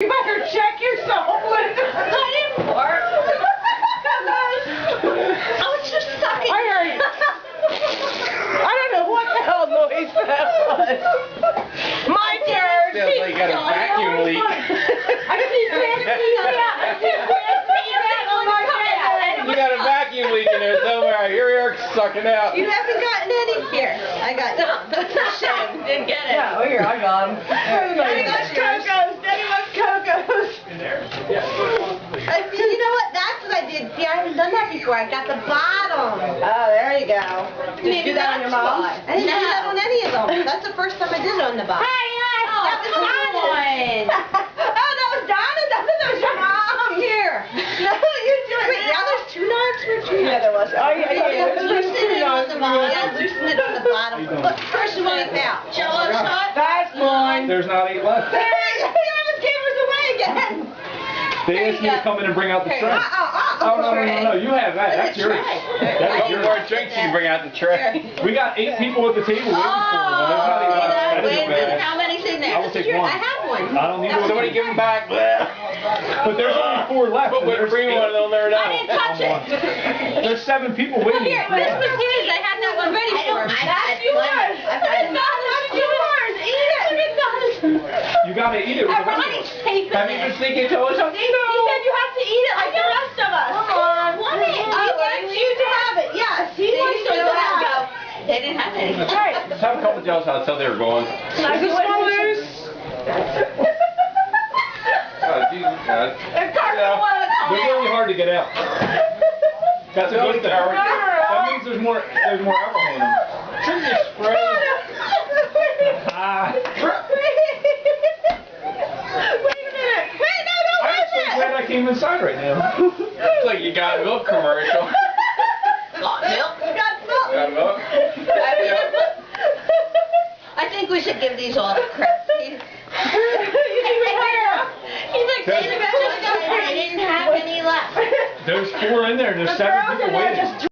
You better check yourself. I didn't fart. I was just sucking. I heard it. I don't know what the hell noise that was. My turn. Sounds like you got a vacuum leak. You got a vacuum leak in there somewhere. I hear Eric sucking out. You haven't gotten any here. I got shame. Didn't get it. Yeah, well, here, I got them. Daddy loves Coco's. Daddy loves Coco's. In there. Yeah. You know what? That's what I did. See, I haven't done that before. I got the bottom. Oh, there you go. Did you do that on your mom? I didn't do that on any of them. That's the first time I did it on the bottom. Hi. That was Donna. Oh, that was Donna? That was your mom. Here. No, you're doing it. Wait, now there's two knots for two. Yeah, there was. Oh, yeah. Loosen it on the bottom. Yeah, loosen it on the bottom. Look, first one now. Jello shot. That's mine. There's not 8 left. You almost gave us away again. They asked me to come in and bring out the tray. Oh, no. You have that. That's yours. That's yours. More drinks you can bring out the tray. We got 8 people at the table waiting for them. There's not 8 left. That isn't bad. How many's in there? I will take one. I have one. I don't need one. Somebody give them back. But there's only 4 left. But we'll bring one, they'll never know. I didn't touch it. There's 7 people waiting. Here, this was his. I had that one ready for him. That's yours. It's not yours. Eat it. You gotta eat it. Ronnie's taping it. Have you been sneaking to us? No. He said you have to eat it like the rest of us. Come on. I want you to have it. Yes. He wants you to have it. They didn't have any. Right. Just have a couple of Jellos out until they were gone. Is this one loose? Oh, Jesus, God. They're really hard to get out. That's a good thing. That means there's more alcohol in them. Shouldn't you spray? I came inside right now. It's like you got a milk commercial. Got milk? Got milk. I think we should give these all to Chris. He's like, I didn't have any left. There's 4 in there and there's 7 people waiting.